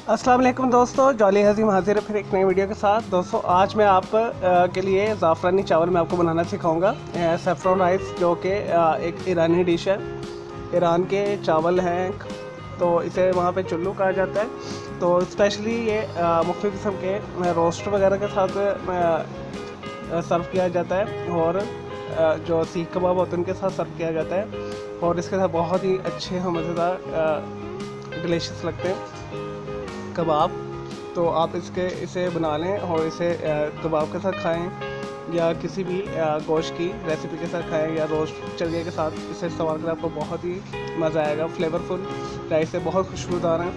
अस्सलाम वालेकुम दोस्तों, जॉली हज़ीम हाजिर है फिर एक नई वीडियो के साथ। दोस्तों आज मैं आप के लिए ज़ाफ़रानी चावल मैं आपको बनाना सिखाऊंगा। सेफ्रॉन राइस जो कि एक ईरानी डिश है। ईरान के चावल हैं तो इसे वहाँ पे चुल्लू कहा जाता है। तो स्पेशली ये मुख्तलिफ़ किस्म के रोस्ट वगैरह के साथ सर्व किया जाता है और जो सीख कबाब होते हैं उनके साथ सर्व किया जाता है और इसके साथ बहुत ही अच्छे और मज़ेदार डिलीशियस लगते हैं कबाब। तो आप इसे बना लें और इसे कबाब के साथ खाएं या किसी भी गोश्त की रेसिपी के साथ खाएं या रोस्ट चरगे के साथ इसे इस्तेमाल करें, आपको बहुत ही मज़ा आएगा। फ्लेवरफुल राइस से बहुत खुशबूदार हैं।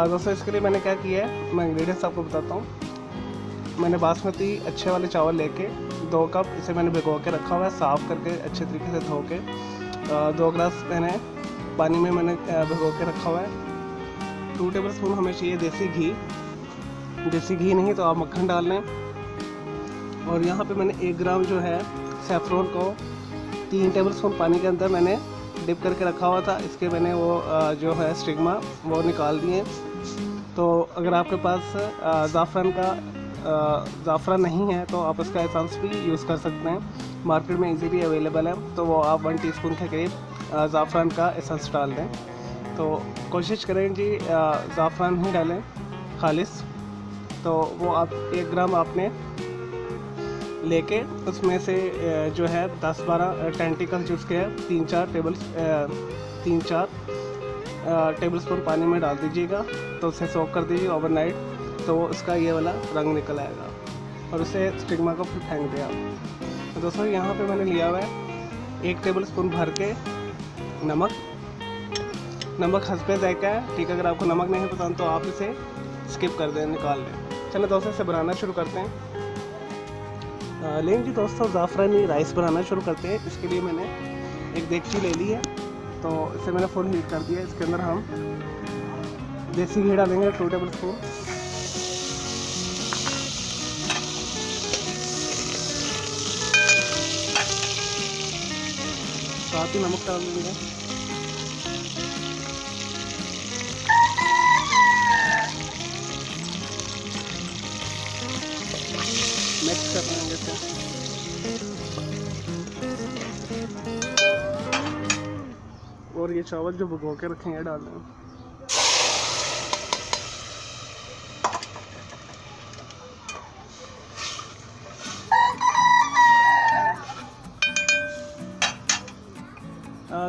दोस्तों इसके लिए मैंने क्या किया है, मैं इंग्रेडिएंट्स आपको बताता हूँ। मैंने बासमती अच्छे वाले चावल लेके 2 कप इसे मैंने भिगो के रखा हुआ है, साफ़ करके अच्छे तरीके से धो के। 2 गिलास मैंने पानी में भिगो के रखा हुआ है। 2 टेबल स्पून हमें चाहिए देसी घी नहीं तो आप मक्खन डाल लें। और यहाँ पे मैंने 1 ग्राम जो है सेफ्रॉन को 3 टेबल स्पून पानी के अंदर मैंने डिप करके रखा हुआ था। इसके मैंने वो जो है स्टिग्मा वो निकाल दिए। तो अगर आपके पास ज़ाफ़रान नहीं है तो आप इसका एसेंस भी यूज़ कर सकते हैं, मार्केट में इजीली अवेलेबल है। तो वो आप 1 टीस्पून के करीब ज़ाफ़रान का एसेंस डाल दें। तो कोशिश करें जी ज़ाफ़रान ही डालें खालिस। तो वो आप 1 ग्राम आपने लेके उसमें से जो है 10-12 टेंटिकल जो उसके 3-4 टेबल स्पून पानी में डाल दीजिएगा। तो उसे सोक कर दीजिए ओवरनाइट, तो उसका ये वाला रंग निकल आएगा और उसे स्टिग्मा को फिर फेंक दें आप। तो दोस्तों यहाँ पे मैंने लिया हुआ है 1 टेबल स्पून भर के नमक हस्बे जायका है, ठीक है। अगर आपको नमक नहीं पसंद तो आप इसे स्किप कर दें, निकाल लें। चलो दोस्तों इसे बनाना शुरू करते हैं। लेकिन जी दोस्तों ज़ाफ़रानी राइस बनाना शुरू करते हैं। इसके लिए मैंने एक देगची ले ली है, तो इसे मैंने फुल हीट कर दिया। इसके अंदर हम देसी घी डालेंगे 2 टेबल स्पून। साथ ही नमक डाल देंगे। मिक्स कर लेंगे इसे। और ये चावल जो भिगो के रखे हैं डाल दें।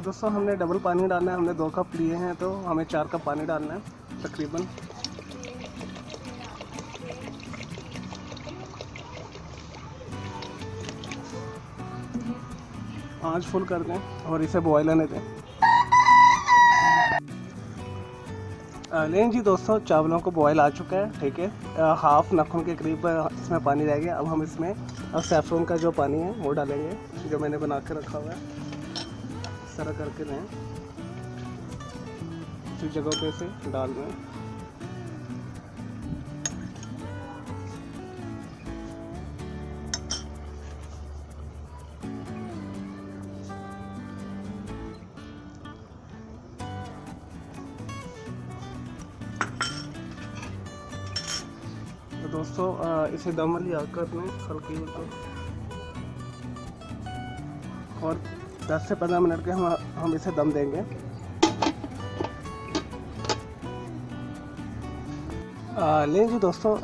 दोस्तों हमने डबल पानी डालना है। हमने 2 कप लिए हैं तो हमें 4 कप पानी डालना है तकरीबन। आंच फुल कर दें और इसे बॉयल आने दें। लेकिन जी दोस्तों चावलों को बॉयल आ चुका है, ठीक है। हाफ नाखून के करीब इसमें पानी रह गया। अब हम इसमें सेफ्रॉन का जो पानी है वो डालेंगे जो मैंने बना के रखा हुआ है। इस तरह करके दें, इसी जगह पे इसे डाल दें। तो दोस्तों इसे दम लिया कर लें हल्की को, और 10 से 15 मिनट के हम इसे दम देंगे। लेकिन जी दोस्तों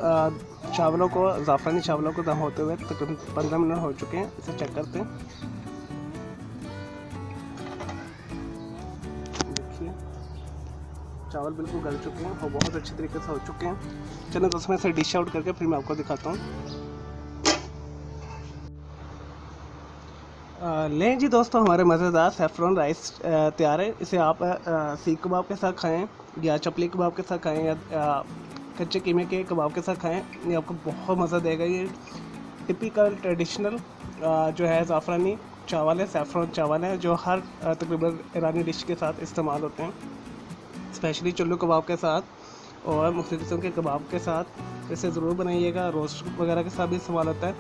चावलों को ज़ाफ़रानी चावलों को दम होते हुए तकरीबन 15 मिनट हो चुके हैं। इसे चेक करते हैं। देखिए चावल बिल्कुल गल चुके हैं और बहुत अच्छे तरीके से हो चुके हैं। चलो दोस्तों मैं इसे डिश आउट करके फिर मैं आपको दिखाता हूँ। लें जी दोस्तों हमारे मज़ेदार सेफ्रॉन राइस तैयार है। इसे आप सीख कबाब के साथ खाएं या चपली कबाब के साथ खाएं या कच्चे कीमे के कबाब के साथ खाएं, ये आपको बहुत मज़ा देगा। ये टिपिकल ट्रेडिशनल जो है ज़ाफ़रानी चावल है, सेफ्रॉन चावल है, जो हर तकरीबन ईरानी डिश के साथ इस्तेमाल होते हैं, स्पेशली चुल्लू कबाब के साथ और मुख्तलिफ़ किस्म के कबाब के साथ। इसे ज़रूर बनाइएगा। रोस्ट वगैरह के साथ भी इस्तेमाल होता है।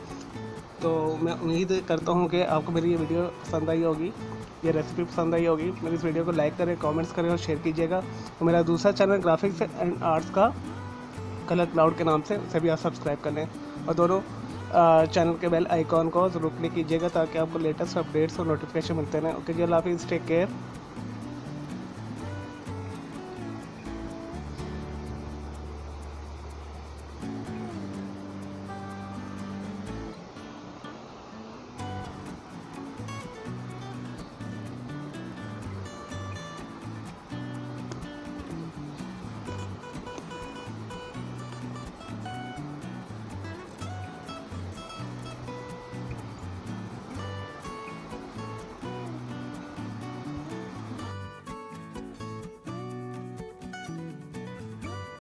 तो मैं उम्मीद करता हूँ कि आपको मेरी ये वीडियो पसंद आई होगी, ये रेसिपी पसंद आई होगी। मेरी इस वीडियो को लाइक करें, कमेंट्स करें और शेयर कीजिएगा। और मेरा दूसरा चैनल ग्राफिक्स एंड आर्ट्स का कलर क्लाउड के नाम से, उसे भी आप सब्सक्राइब कर लें। और दोनों चैनल के बेल आइकॉन को ज़रूर क्लिक कीजिएगा ताकि आपको लेटेस्ट अपडेट्स और नोटिफिकेशन मिलते रहें। ओके जी, अल्लाह हाफिज़, टेक केयर।